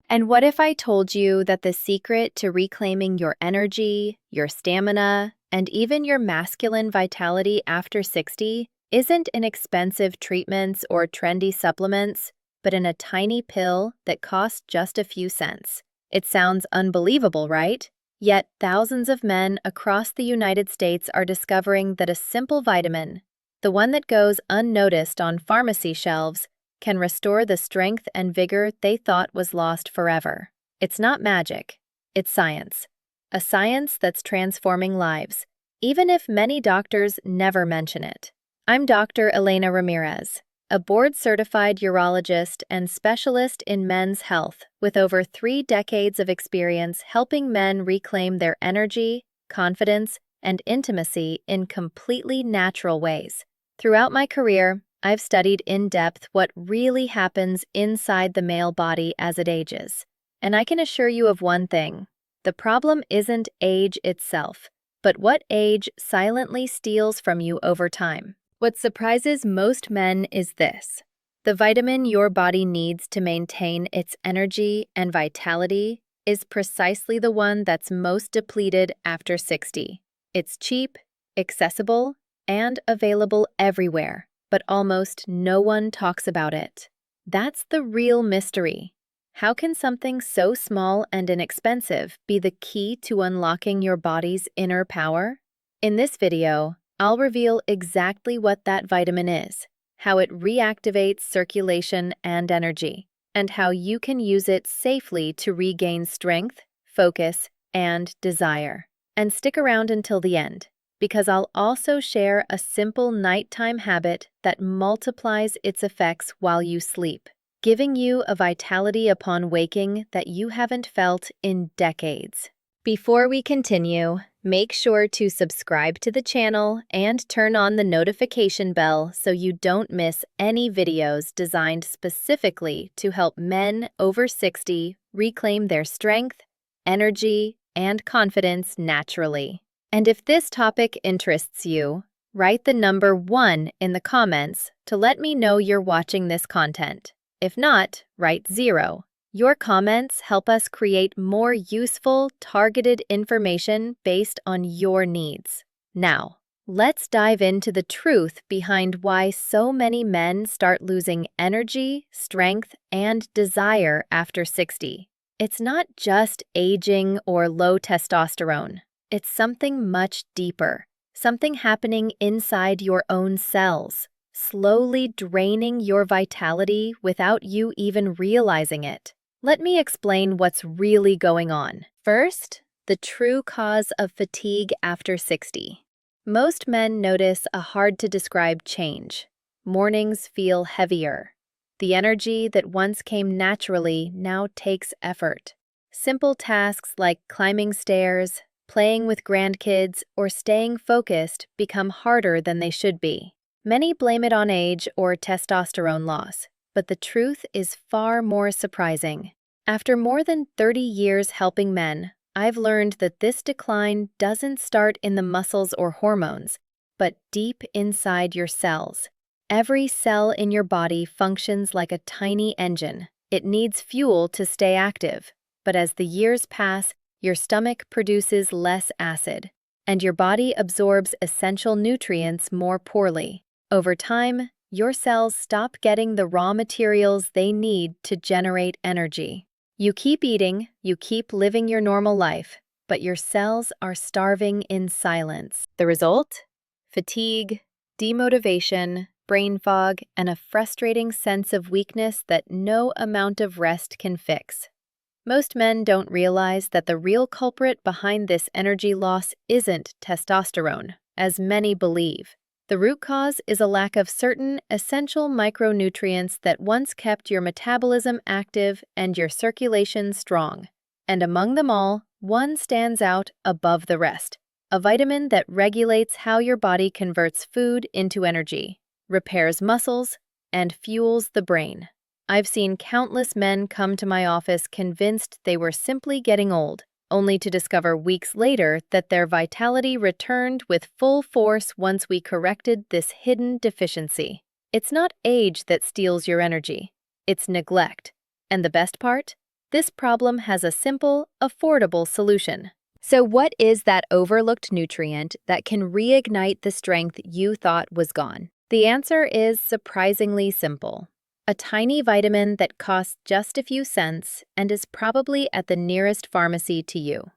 And what if I told you that the secret to reclaiming your energy, your stamina, and even your masculine vitality after 60 isn't in expensive treatments or trendy supplements, but in a tiny pill that costs just a few cents? It sounds unbelievable, right? Yet thousands of men across the United States are discovering that a simple vitamin, the one that goes unnoticed on pharmacy shelves, can restore the strength and vigor they thought was lost forever. It's not magic, it's science. A science that's transforming lives, even if many doctors never mention it. I'm Dr. Elena Ramirez, a board-certified urologist and specialist in men's health with over 3 decades of experience helping men reclaim their energy, confidence, and intimacy in completely natural ways. Throughout my career, I've studied in depth what really happens inside the male body as it ages. And I can assure you of one thing: the problem isn't age itself, but what age silently steals from you over time. What surprises most men is this: the vitamin your body needs to maintain its energy and vitality is precisely the one that's most depleted after 60. It's cheap, accessible, and available everywhere, but almost no one talks about it. That's the real mystery. How can something so small and inexpensive be the key to unlocking your body's inner power? In this video, I'll reveal exactly what that vitamin is, how it reactivates circulation and energy, and how you can use it safely to regain strength, focus, and desire. And stick around until the end, because I'll also share a simple nighttime habit that multiplies its effects while you sleep, giving you a vitality upon waking that you haven't felt in decades. Before we continue, make sure to subscribe to the channel and turn on the notification bell so you don't miss any videos designed specifically to help men over 60 reclaim their strength, energy, and confidence naturally. And if this topic interests you, write the number 1 in the comments to let me know you're watching this content. If not, write 0. Your comments help us create more useful, targeted information based on your needs. Now, let's dive into the truth behind why so many men start losing energy, strength, and desire after 60. It's not just aging or low testosterone. It's something much deeper, something happening inside your own cells, slowly draining your vitality without you even realizing it. Let me explain what's really going on. First, the true cause of fatigue after 60. Most men notice a hard-to-describe change. Mornings feel heavier. The energy that once came naturally now takes effort. Simple tasks like climbing stairs, playing with grandkids, or staying focused become harder than they should be. Many blame it on age or testosterone loss, but the truth is far more surprising. After more than 30 years helping men, I've learned that this decline doesn't start in the muscles or hormones, but deep inside your cells. Every cell in your body functions like a tiny engine. It needs fuel to stay active, but as the years pass, your stomach produces less acid, and your body absorbs essential nutrients more poorly. Over time, your cells stop getting the raw materials they need to generate energy. You keep eating, you keep living your normal life, but your cells are starving in silence. The result? Fatigue, demotivation, brain fog, and a frustrating sense of weakness that no amount of rest can fix. Most men don't realize that the real culprit behind this energy loss isn't testosterone, as many believe. The root cause is a lack of certain essential micronutrients that once kept your metabolism active and your circulation strong. And among them all, one stands out above the rest: a vitamin that regulates how your body converts food into energy, repairs muscles, and fuels the brain. I've seen countless men come to my office convinced they were simply getting old, only to discover weeks later that their vitality returned with full force once we corrected this hidden deficiency. It's not age that steals your energy, it's neglect. And the best part? This problem has a simple, affordable solution. So what is that overlooked nutrient that can reignite the strength you thought was gone? The answer is surprisingly simple. A tiny vitamin that costs just a few cents and is probably at the nearest pharmacy to you.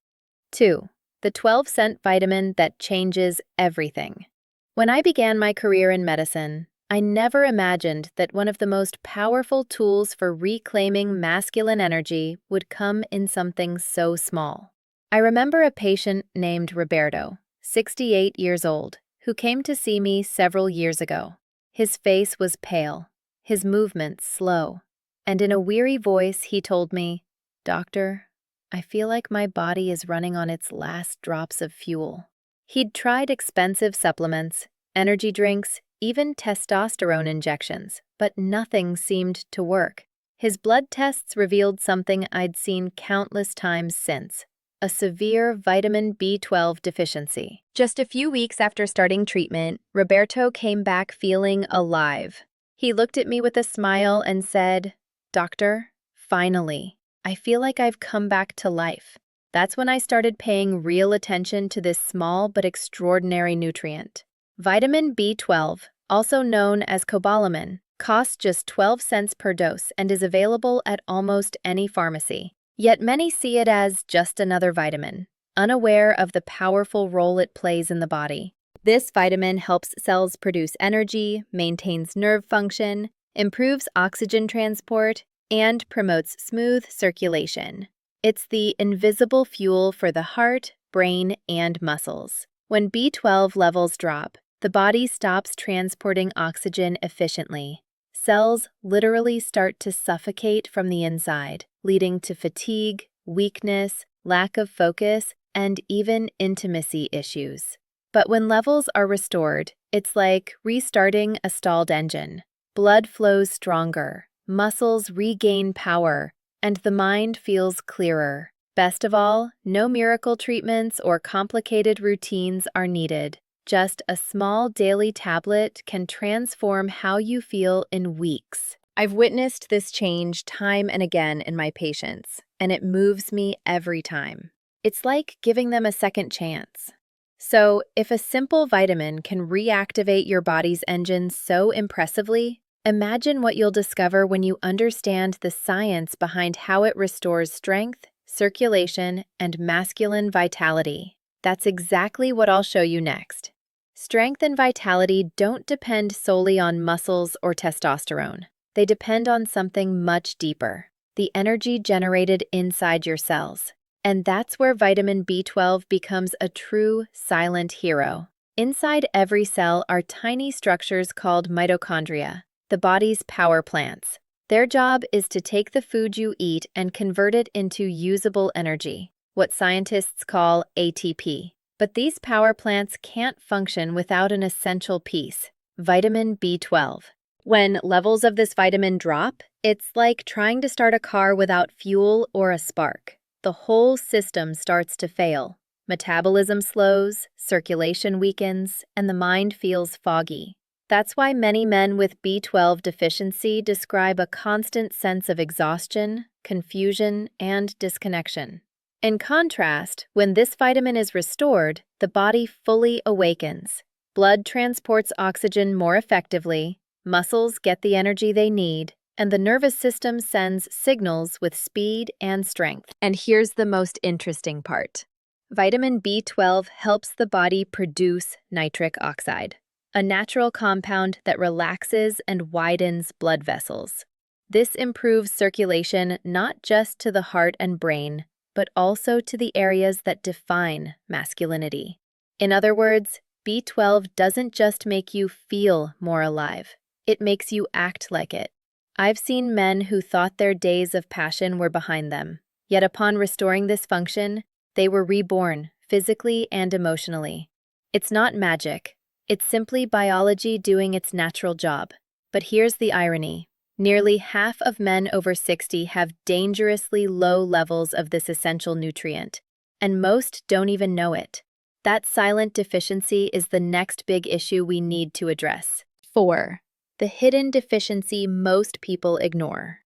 2. The 12-cent vitamin that changes everything. When I began my career in medicine, I never imagined that one of the most powerful tools for reclaiming masculine energy would come in something so small. I remember a patient named Ricardo, 68 years old, who came to see me several years ago. His face was pale, his movements slow, and in a weary voice he told me, "Doctor, I feel like my body is running on its last drops of fuel." He'd tried expensive supplements, energy drinks, even testosterone injections, but nothing seemed to work. His blood tests revealed something I'd seen countless times since: a severe vitamin B12 deficiency. Just a few weeks after starting treatment, Roberto came back feeling alive. He looked at me with a smile and said, "Doctor, finally, I feel like I've come back to life." That's when I started paying real attention to this small but extraordinary nutrient. Vitamin B12, also known as cobalamin, costs just 12 cents per dose and is available at almost any pharmacy. Yet many see it as just another vitamin, unaware of the powerful role it plays in the body. This vitamin helps cells produce energy, maintains nerve function, improves oxygen transport, and promotes smooth circulation. It's the invisible fuel for the heart, brain, and muscles. When B12 levels drop, the body stops transporting oxygen efficiently. Cells literally start to suffocate from the inside, leading to fatigue, weakness, lack of focus, and even intimacy issues. But when levels are restored, it's like restarting a stalled engine. Blood flows stronger, muscles regain power, and the mind feels clearer. Best of all, no miracle treatments or complicated routines are needed. Just a small daily tablet can transform how you feel in weeks. I've witnessed this change time and again in my patients, and it moves me every time. It's like giving them a second chance. So, if a simple vitamin can reactivate your body's engine so impressively, imagine what you'll discover when you understand the science behind how it restores strength, circulation, and masculine vitality. That's exactly what I'll show you next. Strength and vitality don't depend solely on muscles or testosterone. They depend on something much deeper: the energy generated inside your cells. And that's where vitamin B12 becomes a true silent hero. Inside every cell are tiny structures called mitochondria, the body's power plants. Their job is to take the food you eat and convert it into usable energy, what scientists call ATP. But these power plants can't function without an essential piece: vitamin B12. When levels of this vitamin drop, it's like trying to start a car without fuel or a spark. The whole system starts to fail. Metabolism slows, circulation weakens, and the mind feels foggy. That's why many men with B12 deficiency describe a constant sense of exhaustion, confusion, and disconnection. In contrast, when this vitamin is restored, the body fully awakens. Blood transports oxygen more effectively, muscles get the energy they need, and the nervous system sends signals with speed and strength. And here's the most interesting part. Vitamin B12 helps the body produce nitric oxide, a natural compound that relaxes and widens blood vessels. This improves circulation not just to the heart and brain, but also to the areas that define masculinity. In other words, B12 doesn't just make you feel more alive, it makes you act like it. I've seen men who thought their days of passion were behind them, yet upon restoring this function, they were reborn, physically and emotionally. It's not magic, it's simply biology doing its natural job. But here's the irony. Nearly half of men over 60 have dangerously low levels of this essential nutrient, and most don't even know it. That silent deficiency is the next big issue we need to address. 4. The hidden deficiency most people ignore.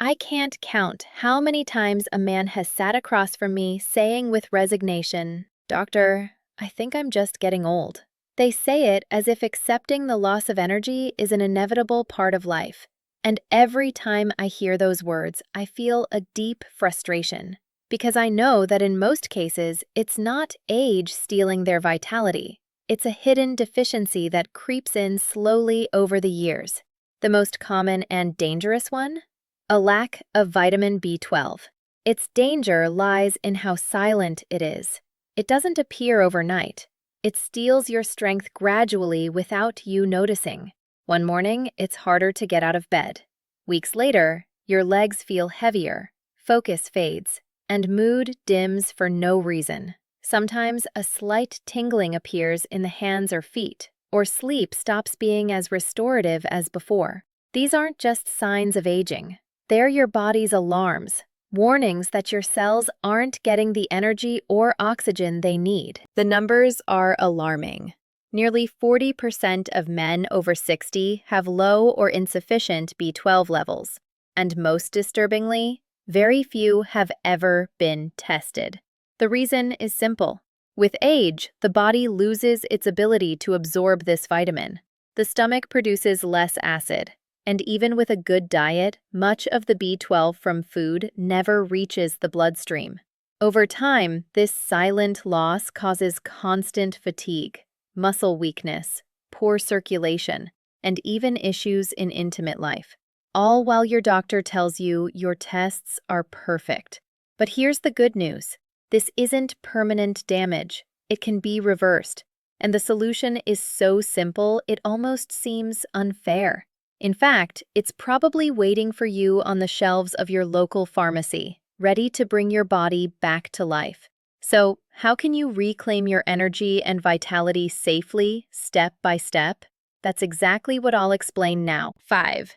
I can't count how many times a man has sat across from me saying with resignation, "Doctor, I think I'm just getting old." They say it as if accepting the loss of energy is an inevitable part of life. And every time I hear those words, I feel a deep frustration, because I know that in most cases, it's not age stealing their vitality. It's a hidden deficiency that creeps in slowly over the years. The most common and dangerous one? A lack of vitamin B12. Its danger lies in how silent it is. It doesn't appear overnight. It steals your strength gradually without you noticing. One morning, it's harder to get out of bed. Weeks later, your legs feel heavier, focus fades, and mood dims for no reason. Sometimes a slight tingling appears in the hands or feet, or sleep stops being as restorative as before. These aren't just signs of aging. They're your body's alarms, warnings that your cells aren't getting the energy or oxygen they need. The numbers are alarming. Nearly 40% of men over 60 have low or insufficient B12 levels, and most disturbingly, very few have ever been tested. The reason is simple. With age, the body loses its ability to absorb this vitamin. The stomach produces less acid, and even with a good diet, much of the B12 from food never reaches the bloodstream. Over time, this silent loss causes constant fatigue, muscle weakness, poor circulation, and even issues in intimate life. All while your doctor tells you your tests are perfect. But here's the good news. This isn't permanent damage. It can be reversed. And the solution is so simple, it almost seems unfair. In fact, it's probably waiting for you on the shelves of your local pharmacy, ready to bring your body back to life. So, how can you reclaim your energy and vitality safely, step by step? That's exactly what I'll explain now. 5.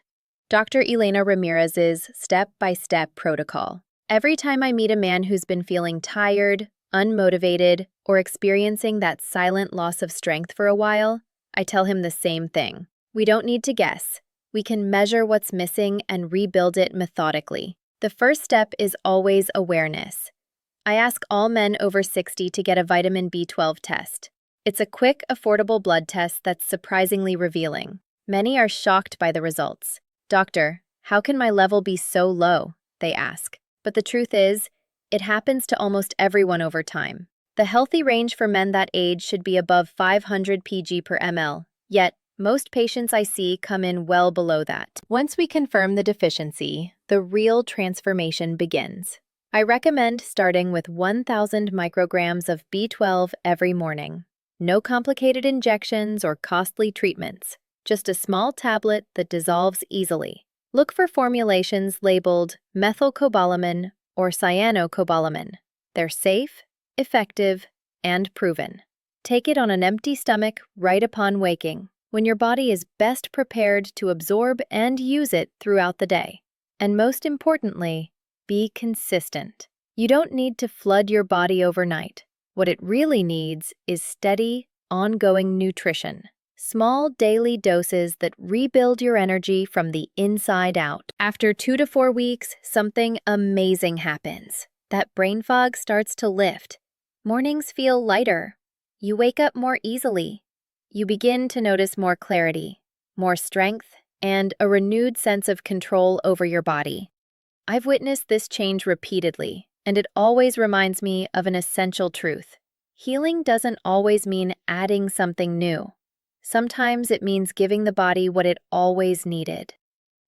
Dr. Elena Ramirez's step-by-step protocol. Every time I meet a man who's been feeling tired, unmotivated, or experiencing that silent loss of strength for a while, I tell him the same thing. We don't need to guess. We can measure what's missing and rebuild it methodically. The first step is always awareness. I ask all men over 60 to get a vitamin B12 test. It's a quick, affordable blood test that's surprisingly revealing. Many are shocked by the results. "Doctor, how can my level be so low?" they ask. But the truth is, it happens to almost everyone over time. The healthy range for men that age should be above 500 pg per ml, yet most patients I see come in well below that. Once we confirm the deficiency, the real transformation begins. I recommend starting with 1,000 micrograms of B12 every morning. No complicated injections or costly treatments, just a small tablet that dissolves easily. Look for formulations labeled methylcobalamin or cyanocobalamin. They're safe, effective, and proven. Take it on an empty stomach right upon waking, when your body is best prepared to absorb and use it throughout the day. And most importantly, be consistent. You don't need to flood your body overnight. What it really needs is steady, ongoing nutrition. Small daily doses that rebuild your energy from the inside out. After 2 to 4 weeks, something amazing happens. That brain fog starts to lift. Mornings feel lighter. You wake up more easily. You begin to notice more clarity, more strength, and a renewed sense of control over your body. I've witnessed this change repeatedly, and it always reminds me of an essential truth. Healing doesn't always mean adding something new. Sometimes it means giving the body what it always needed.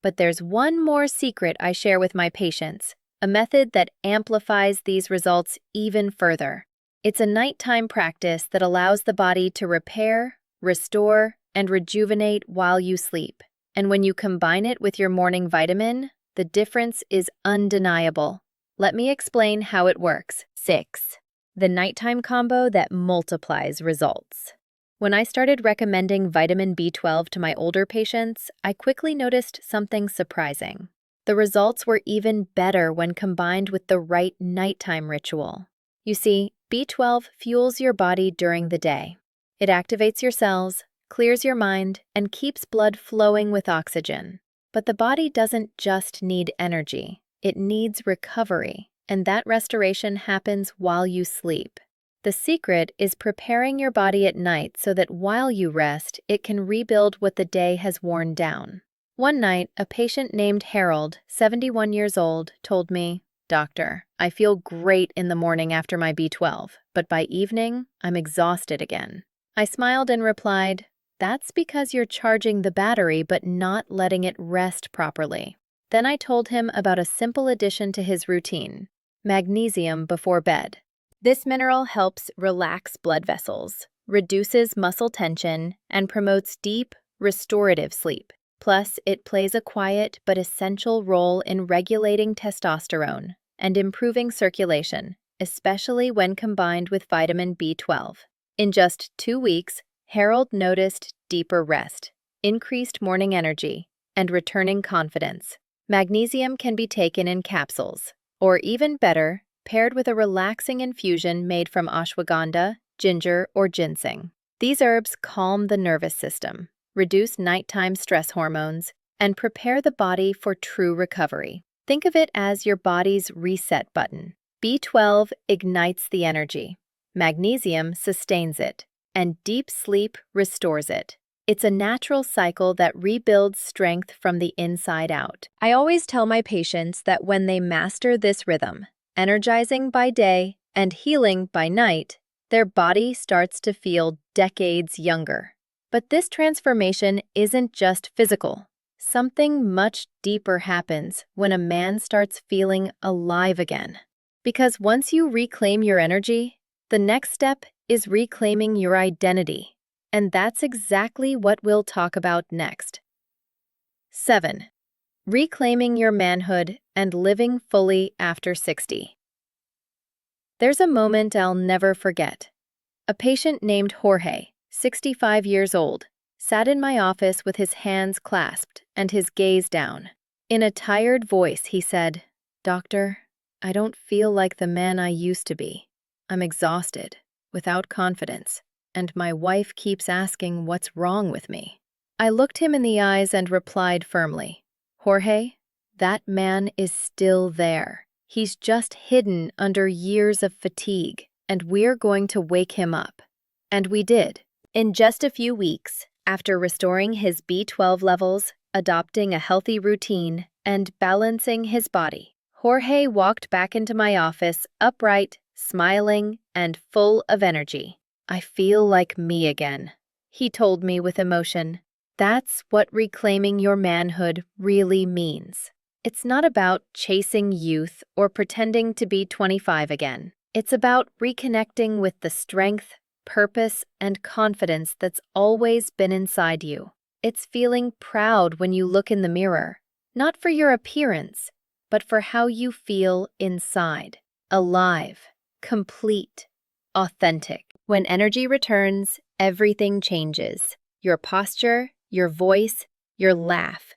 But there's one more secret I share with my patients, a method that amplifies these results even further. It's a nighttime practice that allows the body to repair, restore, and rejuvenate while you sleep. And when you combine it with your morning vitamin, the difference is undeniable. Let me explain how it works. 6. The nighttime combo that multiplies results. When I started recommending vitamin B12 to my older patients, I quickly noticed something surprising. The results were even better when combined with the right nighttime ritual. You see, B12 fuels your body during the day. It activates your cells, clears your mind, and keeps blood flowing with oxygen. But the body doesn't just need energy, it needs recovery, and that restoration happens while you sleep. The secret is preparing your body at night so that while you rest, it can rebuild what the day has worn down. One night, a patient named Harold, 71 years old, told me, "Doctor, I feel great in the morning after my B12, but by evening, I'm exhausted again." I smiled and replied, "That's because you're charging the battery but not letting it rest properly." Then I told him about a simple addition to his routine: magnesium before bed. This mineral helps relax blood vessels, reduces muscle tension, and promotes deep, restorative sleep. Plus, it plays a quiet but essential role in regulating testosterone and improving circulation, especially when combined with vitamin B12. In just 2 weeks, Harold noticed deeper rest, increased morning energy, and returning confidence. Magnesium can be taken in capsules, or even better, paired with a relaxing infusion made from ashwagandha, ginger, or ginseng. These herbs calm the nervous system, reduce nighttime stress hormones, and prepare the body for true recovery. Think of it as your body's reset button. B12 ignites the energy, magnesium sustains it, and deep sleep restores it. It's a natural cycle that rebuilds strength from the inside out. I always tell my patients that when they master this rhythm, energizing by day and healing by night, their body starts to feel decades younger. But this transformation isn't just physical. Something much deeper happens when a man starts feeling alive again. Because once you reclaim your energy, the next step is reclaiming your identity. And that's exactly what we'll talk about next. 7. Reclaiming your manhood and living fully after 60. There's a moment I'll never forget. A patient named Jorge, 65 years old, sat in my office with his hands clasped and his gaze down. In a tired voice, he said, "Doctor, I don't feel like the man I used to be. I'm exhausted, without confidence, and my wife keeps asking what's wrong with me." I looked him in the eyes and replied firmly, "Jorge, that man is still there. He's just hidden under years of fatigue, and we're going to wake him up." And we did. In just a few weeks, after restoring his B12 levels, adopting a healthy routine, and balancing his body, Jorge walked back into my office upright, smiling, and full of energy. "I feel like me again," he told me with emotion. That's what reclaiming your manhood really means. It's not about chasing youth or pretending to be 25 again. It's about reconnecting with the strength, purpose, and confidence that's always been inside you. It's feeling proud when you look in the mirror, not for your appearance, but for how you feel inside. Alive, complete, authentic. When energy returns, everything changes. Your posture, your voice, your laugh,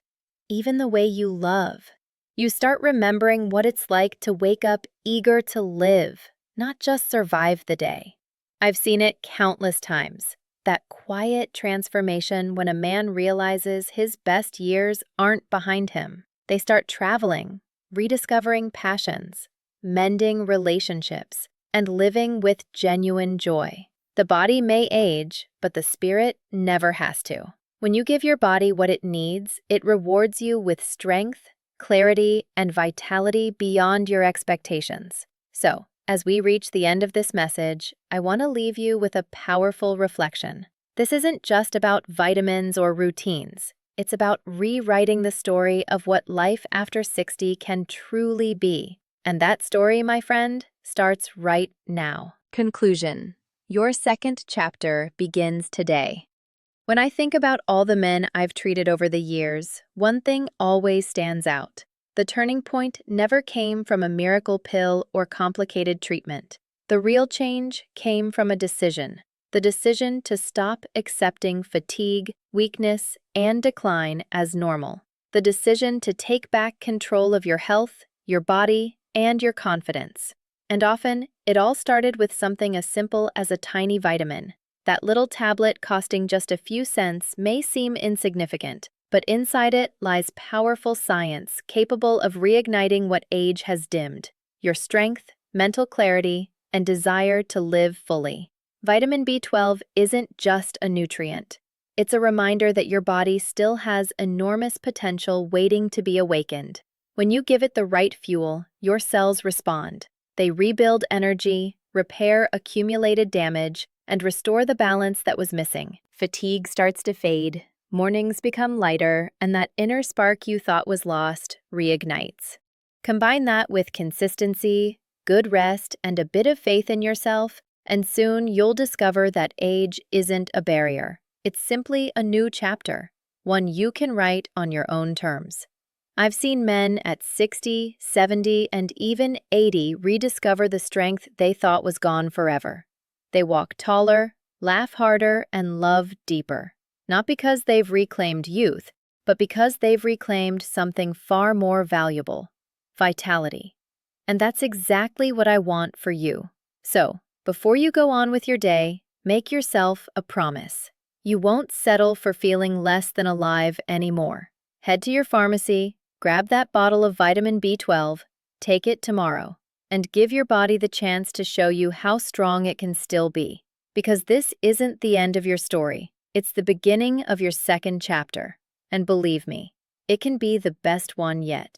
even the way you love. You start remembering what it's like to wake up eager to live, not just survive the day. I've seen it countless times. That quiet transformation when a man realizes his best years aren't behind him. They start traveling, rediscovering passions, mending relationships, and living with genuine joy. The body may age, but the spirit never has to. When you give your body what it needs, it rewards you with strength, clarity, and vitality beyond your expectations. So, as we reach the end of this message, I want to leave you with a powerful reflection. This isn't just about vitamins or routines. It's about rewriting the story of what life after 60 can truly be. And that story, my friend, starts right now. Conclusion. Your second chapter begins today. When I think about all the men I've treated over the years, one thing always stands out. The turning point never came from a miracle pill or complicated treatment. The real change came from a decision. The decision to stop accepting fatigue, weakness, and decline as normal. The decision to take back control of your health, your body, and your confidence. And often, it all started with something as simple as a tiny vitamin. That little tablet costing just a few cents may seem insignificant, But inside it lies powerful science capable of reigniting what age has dimmed: your strength, mental clarity, and desire to live fully. Vitamin B12 isn't just a nutrient. It's a reminder that your body still has enormous potential waiting to be awakened. When you give it the right fuel, your cells respond. They rebuild energy, repair accumulated damage, and restore the balance that was missing. Fatigue starts to fade, mornings become lighter, and that inner spark you thought was lost reignites. Combine that with consistency, good rest, and a bit of faith in yourself, and soon you'll discover that age isn't a barrier. It's simply a new chapter, one you can write on your own terms. I've seen men at 60, 70, and even 80 rediscover the strength they thought was gone forever. They walk taller, laugh harder, and love deeper. Not because they've reclaimed youth, but because they've reclaimed something far more valuable: vitality. And that's exactly what I want for you. So, before you go on with your day, make yourself a promise. You won't settle for feeling less than alive anymore. Head to your pharmacy, grab that bottle of vitamin B12, take it tomorrow, and give your body the chance to show you how strong it can still be. Because this isn't the end of your story. It's the beginning of your second chapter. And believe me, it can be the best one yet.